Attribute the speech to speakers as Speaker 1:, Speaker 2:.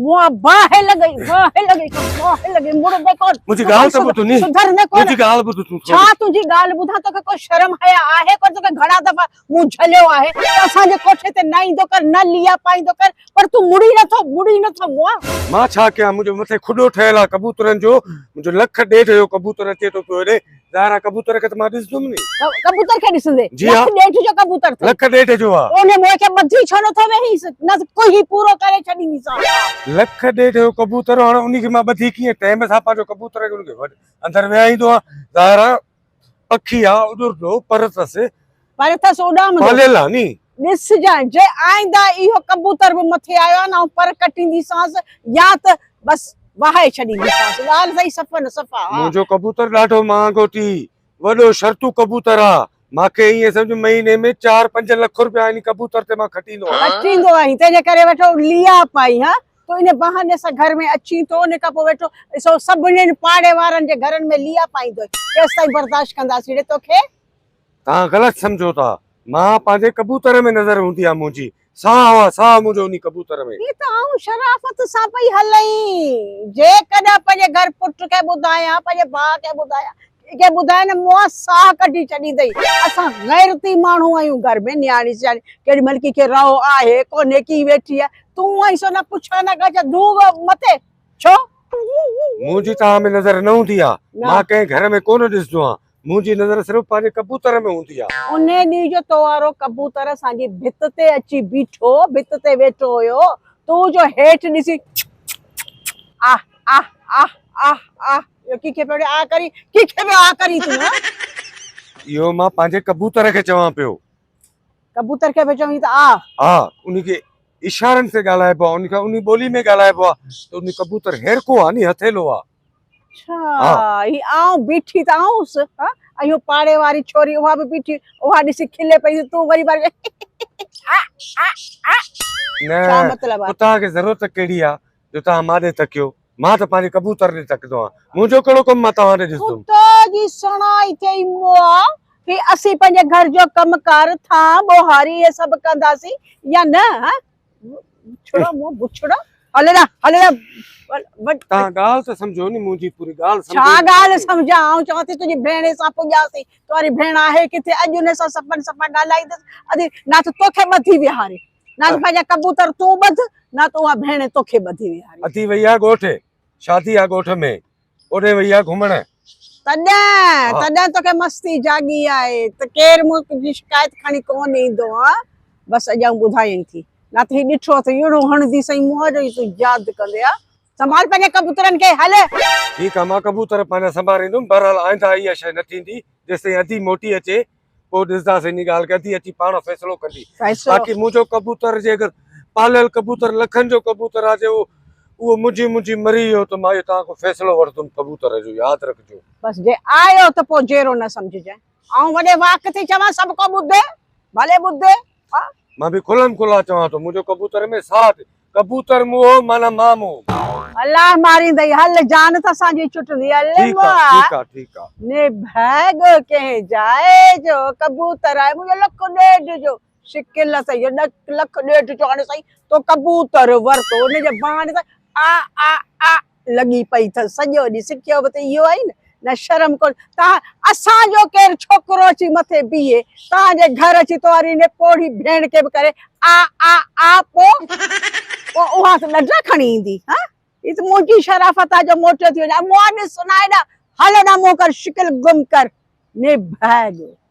Speaker 1: मुआ बाहे लगे मुड़ दे कोन
Speaker 2: मुझे गाल त ॿुध नी
Speaker 1: सुधर ने कोन
Speaker 2: मुझे गाल ॿुध तू
Speaker 1: छा तुझी गाल ॿुधा तो कोई शर्म है आहे कोन तो घणा दफा मुंह झलियो आहे असा जे कोठे ते न ईंदो कर न लिया पाईंदो कर पर तू मुड़ी नथो मुआ
Speaker 2: मां छा कया मुझे मथे खुडो ठहल आ कबूतरन जो मुझे लख डेढ़ जो कबूतर अचे तो पियो रे ज़ाहिरा कबूतर के त मां ॾिसदुमि नी
Speaker 1: कबूतर के ॾिसंदे
Speaker 2: जी हाँ।
Speaker 1: लख ॾेढ जो कबूतर तो
Speaker 2: लख डेढ़ जो आ
Speaker 1: ओने मोए के बधी छो नथो वेही न कोई पूरो करे छॾींदी सा
Speaker 2: लख डेढ़ जो कबूतर हाणे उन्ही के मां ॿधी कीअं टाइम सां पंहिंजो कबूतर खे उनखे अंदर विहाईंदो आ ज़ाहिरा पखी आ उड़ंदो पर
Speaker 1: थस उॾाम
Speaker 2: पालियल आ नी
Speaker 1: ॾिस जा जे आईंदा इहो कबूतर भी मथे आयो आ ना पर कटिंदी सांस या त बस वाहे छॾींदी सांस ॻाल्हि सही सफ़ा न सफ़ा
Speaker 2: मुंहिंजो कबूतर ॾाढो महांगो थी वॾो शर्तू कबूतर आ मांखे ईअं सम्झ महीने में 4-5 लाख रुपया इन कबूतर ते मां खटींदो
Speaker 1: आहीं तंहिंजे करे वठो लिया पाई हा तो इन बहाने सां घर में अची तो उन खां पोइ वेठो सो सभिनी पाड़े वारनि जे घरनि में लिया पाईंदो केसि ताईं बर्दाश्त कंदासीं रे तोखे
Speaker 2: तव्हां ग़लति सम्झो था मां पंहिंजे कबूतर में नज़र हूंदी आहे मुंहिंजी साह मुंहिंजो उन कबूतर में
Speaker 1: ये तो आऊं शराफत सां पई हलई जे कॾहिं पंहिंजे घर पुट खे ॿुधायां पंहिंजे भाउ खे ॿुधायां के ॿुधाए न मुआ साह कढी छॾी अथई असां गैरती माण्हू आहियूं घर में न्याणी सियाणी केॾी महिल कंहिंखे रहो आहे कोन्हे की वेठी आहे तूं आई सो न पुछा न कजा धूग मथे छो
Speaker 2: मुंहिंजी तव्हां में नज़र न हूंदी आहे मां कंहिं घर में कोन ॾिसंदो आहियां मुंहिंजी नज़र सिर्फ़ु पंहिंजे कबूतर में हूंदी आहे
Speaker 1: उन ॾींहुं जो तो वारो कबूतर असांजी भित ते अची बीठो भित ते वेठो हुयो तूं जो हेठि ॾिसी आह आह आह आह आह कंहिंखे पियो आ करी तूं
Speaker 2: इहो मां पंहिंजे कबूतर खे चवां पियो
Speaker 1: कबूतर खे पियो चवीं त आ
Speaker 2: हा उनखे इशारनि से ॻाल्हाइबो आहे उनखां उन ॿोली में ॻाल्हाइबो आहे त उन कबूतर हेरको आहे नी हथेलो आहे
Speaker 1: अच्छा ही आऊं बीठी त आऊंसि हा इहो पाड़े वारी छोरी उहा बि बीठी उहा ॾिसी खिले पई तूं वरी बार छा मतलब आहे
Speaker 2: तव्हांखे ज़रूरत कहिड़ी आहे जो तव्हां माॾे तकियो मां त पंहिंजे कबूतर ॾे तकदो आहियां मुंहिंजो कहिड़ो कमु मां तव्हां ॾे ॾिसंदुमि
Speaker 1: जी सुणाई थई मुआ कि असीं पंहिंजे घर जो कमकार था बोहारी ये सभु कंदासीं या न छुड़ो मुंह बुछड़ो हले ना
Speaker 2: तव्हां ॻाल्हि त सम्झो नी मुंहिंजी पूरी ॻाल्हि
Speaker 1: छा ॻाल्हि सम्झां आऊं चवां थी तुंहिंजी भेण सां पुॼासीं तुंहिंजी भेण आहे किथे अॼु उन सां सफ़ा ॻाल्हाईंदसि अॼु ना त तोखे ॿधी विहारे ना त पंहिंजा कबूतर तूं ॿध ना त उहा भेण तोखे ॿधी विहारे
Speaker 2: अती वई आहे ॻोठ शादी आहे ॻोठ में ओॾे वई आहे घुमण
Speaker 1: तॾहिं तोखे मस्ती जागी आहे त केरु मुंहिंजी शिकायत खणी कोन ईंदो आहे बसि अॼु आऊं ॿुधायई थी ना त ही ॾिठो त अहिड़ो हणंदी सही मुंहं जो ई तूं यादि कंदे आ संभाल पंहिंजे कबूतरनि खे हले
Speaker 2: ठीकु आहे मां कबूतर पंहिंजा संभालींदुमि बहरहाल आइंदा इहा शइ न थींदी जेसिताईं अधी मोटी अचे पोइ ॾिसंदासीं इन ॻाल्हि खे अधी अची पाण फ़ैसिलो कंदी बाक़ी मुंहिंजो कबूतर जे अगरि पालियल कबूतर लखनि जो कबूतर आहे जो उहो मुंहिंजी मरी वियो त मां इहो तव्हां खां फ़ैसिलो वठंदुमि कबूतर जो यादि रखिजो
Speaker 1: बसि जे आयो त पोइ जहिड़ो न सम्झजांइ ऐं वॾे वाक थी चवां सभु को ॿुधे भले ॿुधे
Speaker 2: मां बि खुलम खुला चवां थो मुंहिंजो कबूतर में साथ कबूतर मुंहुं माना मां मुंहुं
Speaker 1: अल्लाह मारींदई हल जान त असांजी छुटंदी
Speaker 2: ठीक आहे
Speaker 1: ने भाग कंहिं जाए जो कबूतर आहे मुंहिंजो लख ॾेढ जो शिकिल सही लख ॾेढ जो हाणे सही तो कबूतर वरितो उनजे बहाने सां आ लॻी पई अथसि सॼो ॾींहुं सिखियो बि त इहो आहे न शर्म कोन तव्हां असांजो केरु छोकिरो अची मथे बीहे तव्हांजे घर अची तोरी ने पोड़ी भेण खे बि करे आ पोइ उहा त ॾढा खणी ईंदी हा ही त मुंहिंजी शराफ़त आहे जो मोटियो थी वञे मुंहुं ॾिस सुनाए ॾा हल ना मुंहुं कर शिकिल गुम कर ने भाग